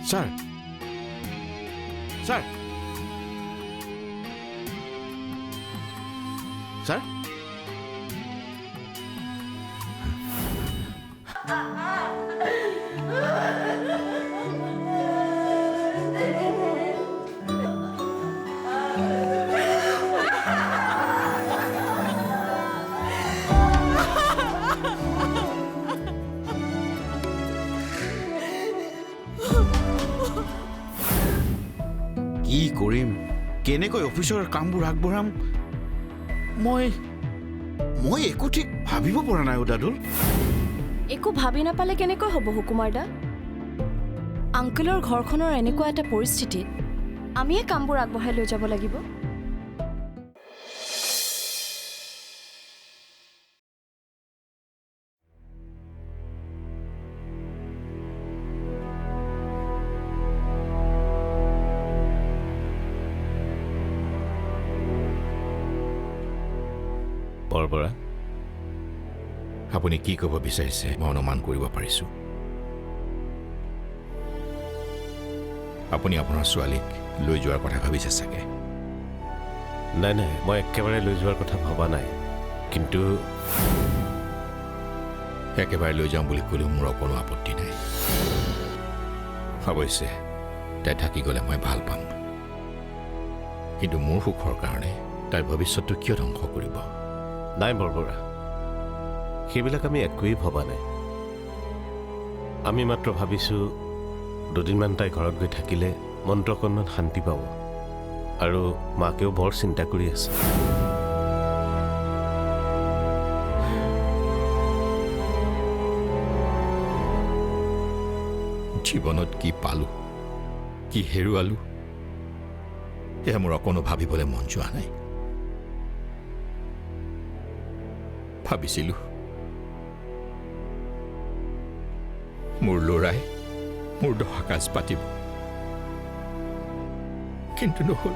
Sir sir sir কি কৰিম কেনেকৈ অফিচৰ কামবোৰ আগবঢ়াম মই একো ঠিক ভাবিব পৰা নাই দাদুল একো ভাবি নাপালে কেনেকৈ হ'ব হুকুমাৰ দা আংকলৰ ঘৰখনৰ এনেকুৱা এটা পৰিস্থিতিত আমিয়ে কামবোৰ আগবঢ়াই লৈ যাব লাগিব বৰবৰা আপুনি কি ক'ব বিচাৰিছে মই অনুমান কৰিব পাৰিছোঁ আপুনি আপোনাৰ ছোৱালীক লৈ যোৱাৰ কথা ভাবিছে চাগে নাই নাই মই একেবাৰে লৈ যোৱাৰ কথা ভবা নাই কিন্তু একেবাৰে লৈ যাওঁ বুলি ক'লেও মোৰ কোনো আপত্তি নাই অৱশ্যে তাই থাকি গ'লে মই ভাল পাম কিন্তু মোৰ সুখৰ কাৰণে তাইৰ ভৱিষ্যতটো কিয় ধ্বংস কৰিব নাই বৰবৰা সেইবিলাক আমি একোৱেই ভবা নাই আমি মাত্ৰ ভাবিছোঁ দুদিনমান তাই ঘৰত গৈ থাকিলে মনটো অকণমান শান্তি পাব আৰু মাকেও বৰ চিন্তা কৰি আছে জীৱনত কি পালোঁ কি হেৰুৱালোঁ এয়া মোৰ অকণো ভাবিবলৈ মন যোৱা নাই ভাবিছিলোঁ মোৰ ল'ৰাই মোৰ দহা কাজ পাতিব কিন্তু নহ'ল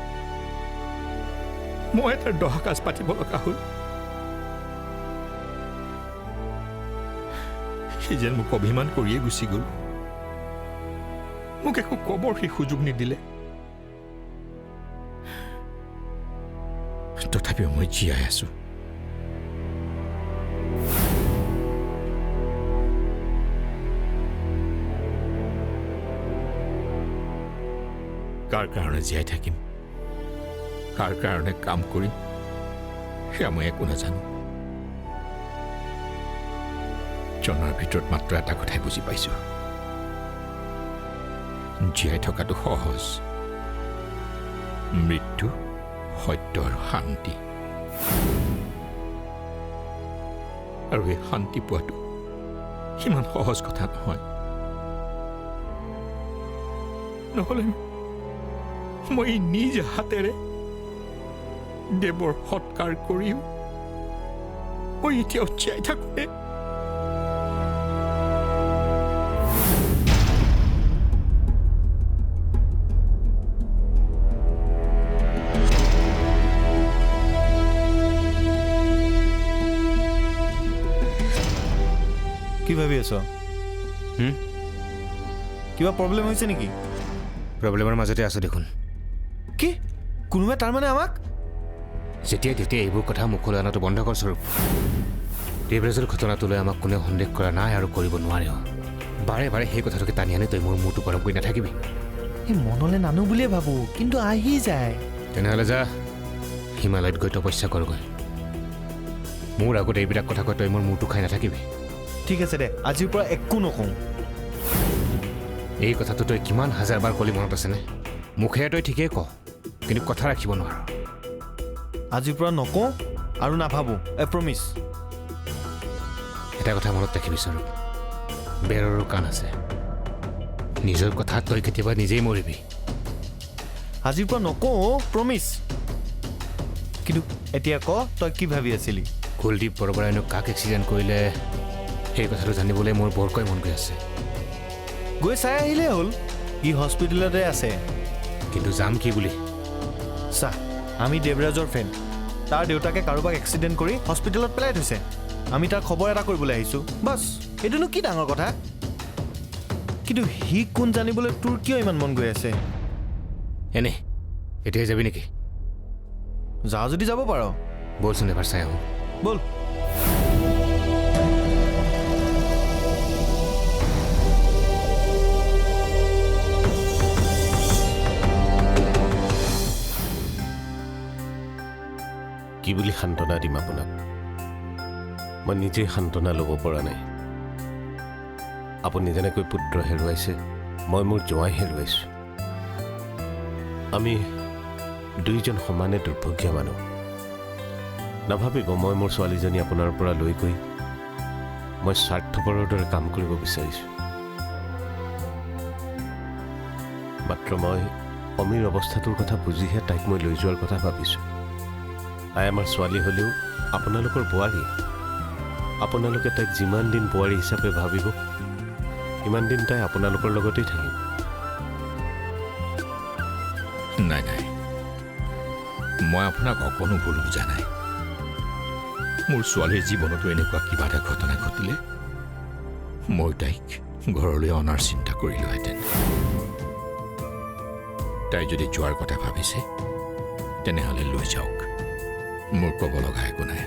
মই তাৰ দহা কাজ পাতিব লগা হ'ল সি যেন মোক অভিমান কৰিয়ে গুচি গ'ল মোক একো ক'বৰ সি সুযোগ নিদিলে তথাপিও মই জীয়াই আছোঁ কাৰ কাৰণে জীয়াই থাকিম কাৰ কাৰণে কাম কৰিম সেয়া মই একো নাজানো জনাৰ ভিতৰত মাত্ৰ এটা কথাই বুজি পাইছোঁ জীয়াই থকাটো সহজ মৃত্যু সত্য আৰু শান্তি আৰু এই শান্তি পোৱাটো সিমান সহজ কথা নহয় নহ'লে মই নিজ হাতেৰে দেৱৰ সৎকাৰ কৰিও মই এতিয়াও জীয়াই থাকোঁতে কি ভাবি আছ কিবা প্ৰব্লেম হৈছে নেকি প্ৰব্লেমৰ মাজতে আছোঁ দেখোন কি কোনোবাই তাৰমানে আমাক যেতিয়াই তেতিয়াই এইবোৰ কথা মুখলৈ অনাটো বন্ধ কৰ স্বৰূপ দেৱৰাজৰ ঘটনাটো লৈ আমাক কোনেও সন্দেহ কৰা নাই আৰু কৰিব নোৱাৰেও বাৰে বাৰে সেই কথাটোকে টানি আনি তই মোৰ মূৰটো গৰম কৰি নাথাকিবি এই মনলৈ নানো বুলিয়ে ভাবোঁ কিন্তু আহি যায় তেনেহ'লে যা হিমালয়ত গৈ তপস্যা কৰগৈ মোৰ আগত এইবিলাক কথা কৈ তই মোৰ মূৰটো খাই নাথাকিবি ঠিক আছে দে আজিৰ পৰা একো নকওঁ এই কথাটো তই কিমান হাজাৰবাৰ ক'লি মনত আছেনে মুখেৰে তই ঠিকেই ক কিন্তু কথা ৰাখিব নোৱাৰ আজিৰ পৰা নকওঁ আৰু নাভাবোঁ এ প্ৰমিছ এটা কথা মনত ৰাখিবি স্বৰূপ বেৰৰো কাণ আছে নিজৰ কথা তই কেতিয়াবা নিজেই মৰিবি আজিৰ পৰা নকওঁ প্ৰমিছ কিন্তু এতিয়া ক তই কি ভাবি আছিলি কুলদীপ বৰবৰাইনো কাক এক্সিডেণ্ট কৰিলে সেই কথাটো জানিবলৈ মোৰ বৰকৈ মন গৈ আছে গৈ চাই আহিলেই হ'ল ই হস্পিটেলতে আছে কিন্তু যাম কি বুলি চা আমি দেৱৰাজৰ ফ্ৰেণ্ড তাৰ দেউতাকে কাৰোবাক এক্সিডেণ্ট কৰি হস্পিটেলত পেলাই থৈছে আমি তাৰ খবৰ এটা কৰিবলৈ আহিছোঁ বাছ এইটোনো কি ডাঙৰ কথা কিন্তু সি কোন জানিবলৈ তোৰ কিয় ইমান মন গৈ আছে এনেই এতিয়াই যাবি নেকি যা যদি যাব পাৰ বলচোন এবাৰ চাই আহোঁ বল কি বুলি সান্তনা দিম আপোনাক মই নিজেই সান্তনা ল'ব পৰা নাই আপুনি যেনেকৈ পুত্ৰ হেৰুৱাইছে মই মোৰ জোঁৱাই হেৰুৱাইছোঁ আমি দুইজন সমানে দুৰ্ভগীয়া মানুহ নাভাবিব মই মোৰ ছোৱালীজনী আপোনাৰ পৰা লৈ গৈ মই স্বাৰ্থপৰৰ দৰে কাম কৰিব বিচাৰিছোঁ মাত্ৰ মই অমীৰ অৱস্থাটোৰ কথা বুজিহে তাইক মই লৈ যোৱাৰ কথা ভাবিছোঁ তাই আমাৰ ছোৱালী হ'লেও আপোনালোকৰ বোৱাৰী আপোনালোকে তাইক যিমান দিন বোৱাৰী হিচাপে ভাবিব সিমান দিন তাই আপোনালোকৰ লগতেই থাকিব নাই নাই মই আপোনাক অকণো ভুল বুজা নাই মোৰ ছোৱালীৰ জীৱনতো এনেকুৱা কিবা এটা ঘটনা ঘটিলে মই তাইক ঘৰলৈ অনাৰ চিন্তা কৰিলোহেঁতেন তাই যদি যোৱাৰ কথা ভাবিছে তেনেহ'লে লৈ যাওক মোৰ ক'ব লগা একো নাই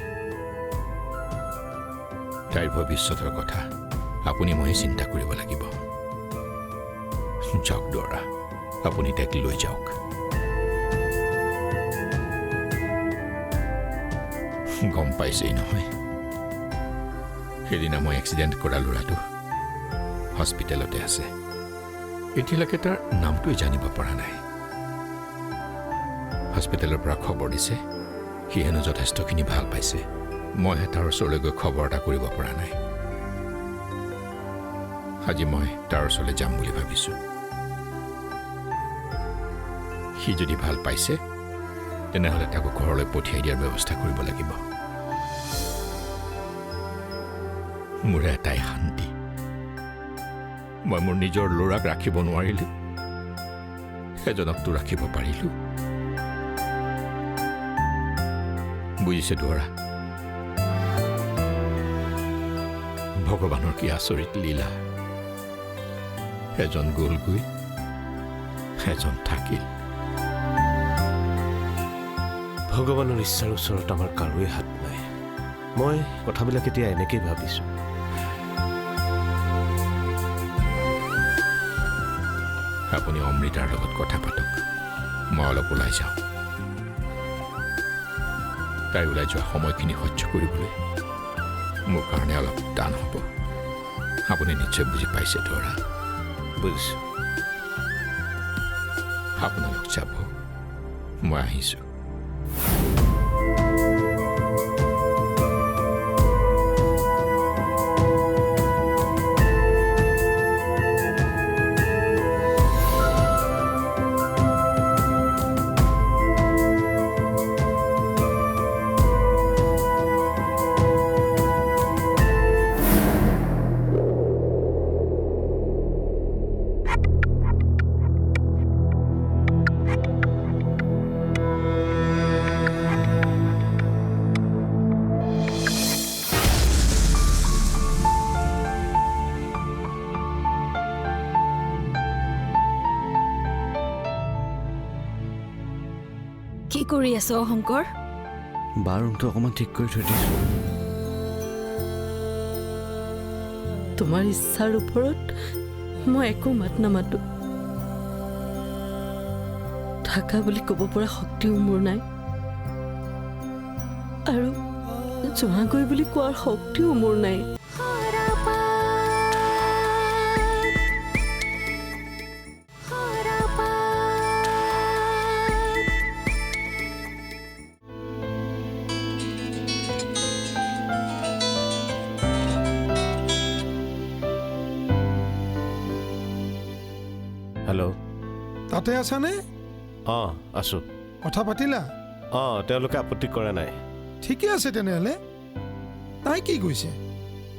তাইৰ ভৱিষ্যতৰ কথা আপুনি মই চিন্তা কৰিব লাগিব যাওক দৰা আপুনি তাইক লৈ যাওক গম পাইছেই নহয় সেইদিনা মই এক্সিডেণ্ট কৰা ল'ৰাটো হস্পিটেলতে আছে এতিয়ালৈকে তাৰ নামটোৱে জানিব পৰা নাই হস্পিটেলৰ পৰা খবৰ দিছে সি হেনো যথেষ্টখিনি ভাল পাইছে মইহে তাৰ ওচৰলৈ গৈ খবৰ এটা কৰিব পৰা নাই আজি মই তাৰ ওচৰলৈ যাম বুলি ভাবিছোঁ সি যদি ভাল পাইছে তেনেহ'লে তাকো ঘৰলৈ পঠিয়াই দিয়াৰ ব্যৱস্থা কৰিব লাগিব মোৰ এটাই শান্তি মই মোৰ নিজৰ ল'ৰাক ৰাখিব নোৱাৰিলোঁ এজনকতো ৰাখিব পাৰিলোঁ বুজিছে দৰা ভগৱানৰ কি আচৰিত লীলা এজন গ'লগৈ এজন থাকিল ভগৱানৰ ইচ্ছাৰ ওচৰত আমাৰ কাৰোৱে হাত নাই মই কথাবিলাক এতিয়া এনেকেই ভাবিছোঁ আপুনি অমৃতাৰ লগত কথা পাতক মই অলপ ওলাই যাওঁ তাই ওলাই যোৱা সময়খিনি সহ্য কৰিবলৈ মোৰ কাৰণে অলপ টান হ'ব আপুনি নিশ্চয় বুজি পাইছে দৰা বুজিছোঁ আপোনালোক যাব মই আহিছোঁ কি কৰি আছ শংকৰ বাৰ ৰুমটো অকণমান ঠিক কৰি থৈ দিছোঁ তোমাৰ ইচ্ছাৰ ওপৰত মই একো মাত নামাতো থাকা বুলি ক'ব পৰা শক্তিও মোৰ নাই আৰু যোৱাগৈ বুলি কোৱাৰ শক্তিও মোৰ নাই হেল্ল' তাতে আছানে অঁ আছোঁ কথা পাতিলা অঁ তেওঁলোকে আপত্তি কৰা নাই ঠিকে আছে তেনেহ'লে তাই কি কৈছে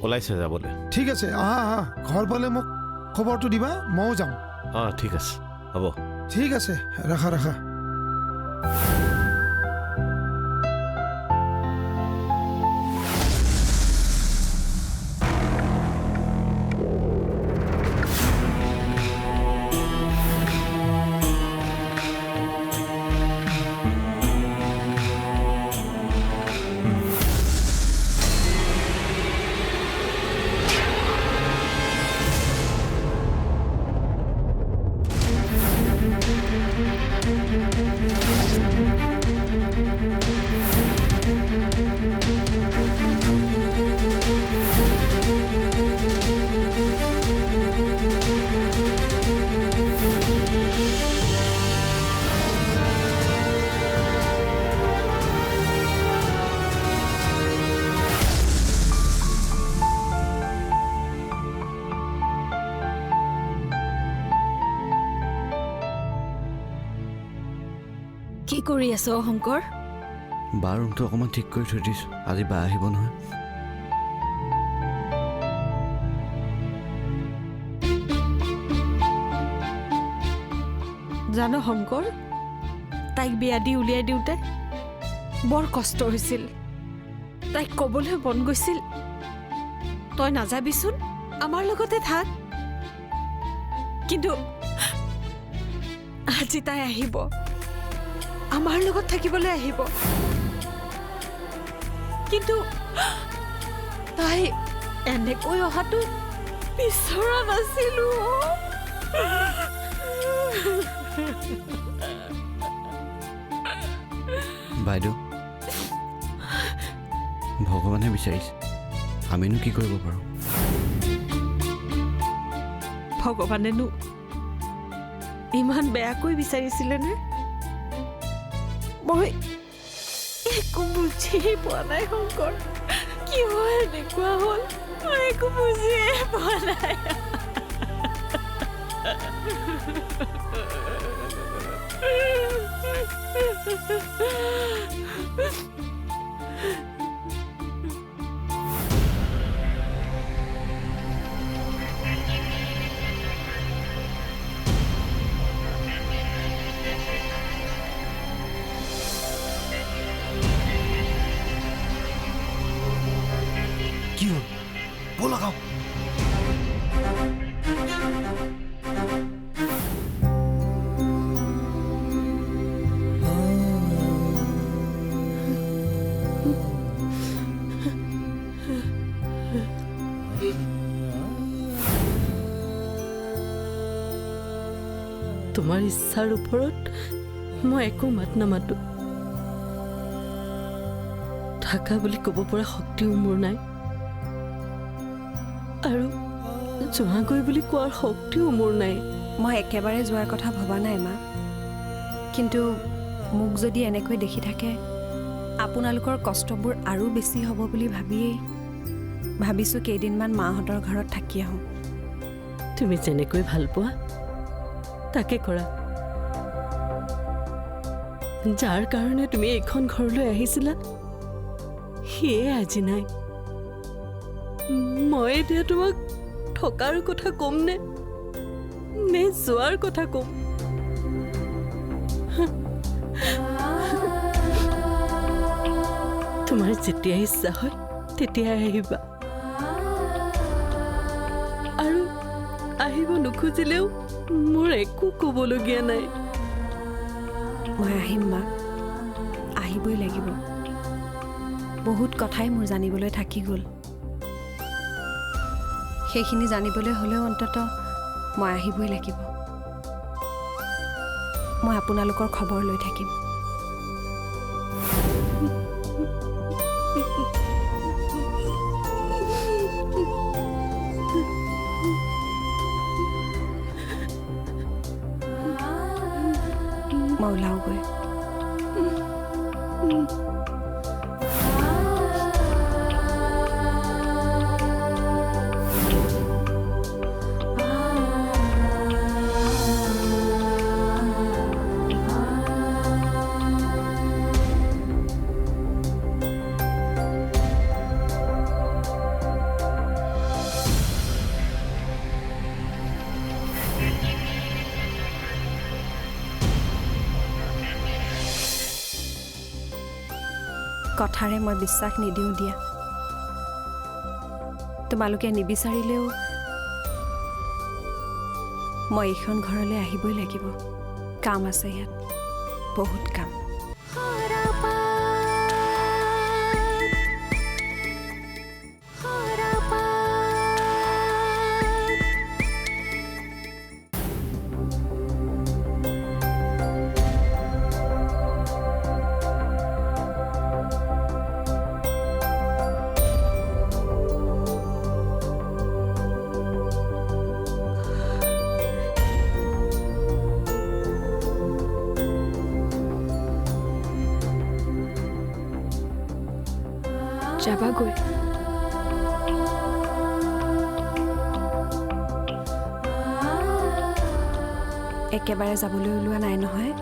ওলাইছে যাবলৈ ঠিক আছে আহা আহা ঘৰ পালে মোক খবৰটো দিবা ময়ো যাম অঁ ঠিক আছে হ'ব ঠিক আছে ৰাখা ৰাখা কি কৰি আছ শংকৰ? বাৰ ৰুমটো অকণমান ঠিক কৰি থৈ দিছোঁ। আজি বা আহিব নহয়। জানো শংকৰ, তাইক বিয়া দি উলিয়াই দিওঁতে বৰ কষ্ট হৈছিল। তাইক ক'বলৈ মন গৈছিল, তই নাযাবিচোন, আমাৰ লগতে থাক। কিন্তু আজি তাই আহিব, আমাৰ লগত থাকিবলৈ আহিব। কিন্তু তাই এনেকৈ অহাটো বিচৰা নাছিলো। বাইদেউ, ভগৱানে বিচাৰিছে, আমিনো কি কৰিব পাৰোঁ? ভগৱানেনো ইমান বেয়াকৈ বিচাৰিছিলেনে? মই একো বুজিয়ে পোৱা নাই শংকৰ, কিয় এনেকুৱা হ'ল মই একো বুজিয়ে পোৱা নাই। কি হ'ল ব'ল লগাওঁ। তোমাৰ ইচ্ছাৰ ওপৰত মই একো মাত নামাতো। থাকা বুলি ক'ব পৰা শক্তিও মোৰ নাই, আৰু যোৱাগৈ বুলি কোৱাৰ শক্তিও মোৰ নাই। মই একেবাৰে যোৱাৰ কথা ভবা নাই মা, কিন্তু মোক যদি এনেকৈ দেখি থাকে আপোনালোকৰ কষ্টবোৰ আৰু বেছি হ'ব বুলি ভাবিছোঁ কেইদিনমান মাহঁতৰ ঘৰত থাকি আহোঁ। তুমি যেনেকৈ ভাল পোৱা তাকে কৰা। যাৰ কাৰণে তুমি এইখন ঘৰলৈ আহিছিলা সিয়ে আজি নাই। মই এতিয়া তোমাক থকাৰ কথা ক'ম নে যোৱাৰ কথা ক'ম? তোমাৰ যেতিয়া ইচ্ছা হয় তেতিয়াই আহিবা, আৰু আহিব নোখোজিলেও মোৰ একো ক'বলগীয়া নাই। মই আহিম মা, আহিবই লাগিব। বহুত কথাই মোৰ জানিবলৈ থাকি গ'ল, সেইখিনি জানিবলৈ হ'লেও অন্তত মই আহিবই লাগিব। মই আপোনালোকৰ খবৰ লৈ থাকিম। মই ওলাওগৈ। কথাৰে মই বিশ্বাস নিদিওঁ দিয়া। তোমালোকে নিবিচাৰিলেও মই এইখন ঘৰলৈ আহিবই লাগিব। কাম আছে ইয়াত, বহুত কাম। যাবাগৈ? একেবাৰে যাবলৈ ওলোৱা নাই নহয়।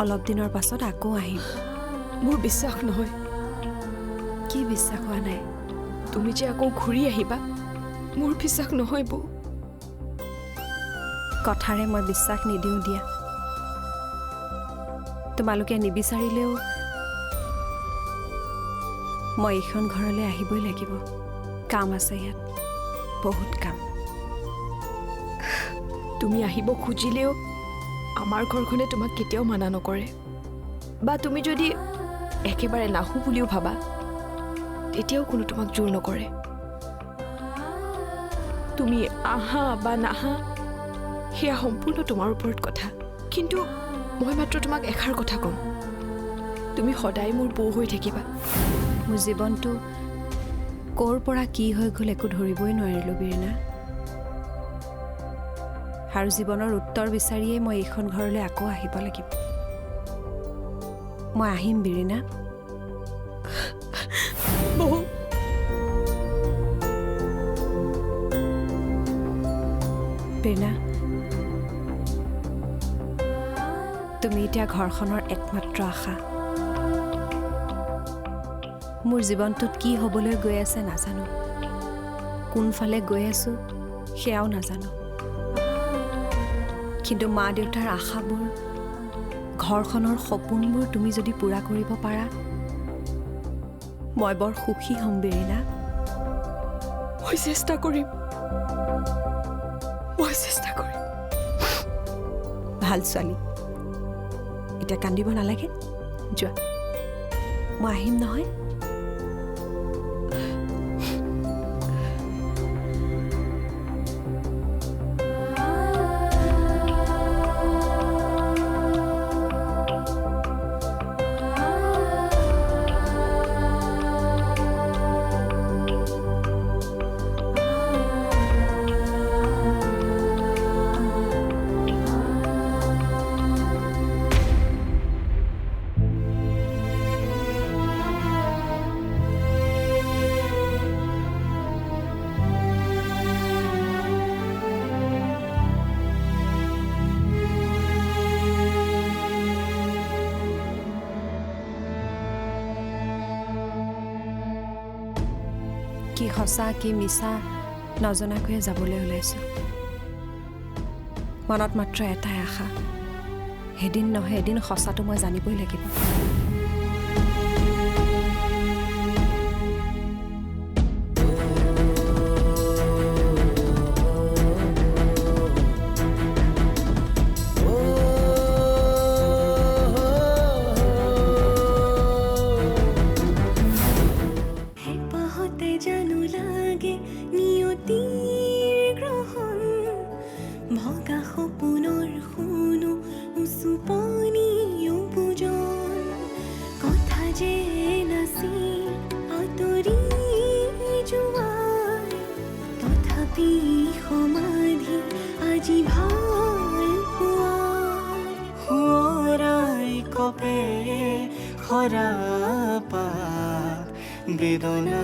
অলপ দিনৰ পাছত আকৌ আহিম। মোৰ বিশ্বাস নহয় কি বিশ্বাস হোৱা নাই? তুমি যে আকৌ ঘূৰি আহিবা, মোৰ বিশ্বাস নহয় বৌ। কথাৰে মই বিশ্বাস নিদিওঁ দিয়া। তোমালোকে নিবিচাৰিলেও মই এইখন ঘৰলৈ আহিবই লাগিব। কাম আছে ইয়াত, বহুত কাম। তুমি আহিব খুজিলেও আমাৰ ঘৰখনে তোমাক কেতিয়াও মানা নকৰে। বা তুমি যদি একেবাৰে নাহো বুলিও ভাবা, তেতিয়াও কোনো তোমাক জোৰ নকৰে। তুমি আহা বা নাহা সেয়া সম্পূৰ্ণ তোমাৰ ওপৰত কথা। কিন্তু মই মাত্ৰ তোমাক এষাৰ কথা ক'ম, তুমি সদায় মোৰ বৌ হৈ থাকিবা। মোৰ জীৱনটো ক'ৰ পৰা কি হৈ গ'ল একো ধৰিবই নোৱাৰিলোঁ বীৰেণা। আৰু জীৱনৰ উত্তৰ বিচাৰিয়েই মই এইখন ঘৰলৈ আকৌ আহিব লাগিব। মই আহিম বীৰেণা। বৌ বীৰেণা, তুমি এতিয়া ঘৰখনৰ একমাত্ৰ আশা। মোৰ জীৱনটোত কি হ'বলৈ গৈ আছে নাজানো, কোনফালে গৈ আছোঁ সেয়াও নাজানো। কিন্তু মা দেউতাৰ আশাবোৰ, ঘৰখনৰ সপোনবোৰ তুমি যদি পূৰা কৰিব পাৰা, মই বৰ সুখী হ'ম বীৰেণা। মই চেষ্টা কৰিম, মই চেষ্টা কৰিম। ভাল ছোৱালী, এতিয়া কান্দিব নালাগে, যোৱা। মই আহিম নহয়। কি সঁচা কি মিছা নজনাকৈয়ে যাবলৈ ওলাইছোঁ। মনত মাত্ৰ এটাই আশা, এদিন নহয় এদিন সঁচাটো মই জানিবই লাগিব। সমাধি আজি ভাল পোৱাই কপে সৰাপা বেদনা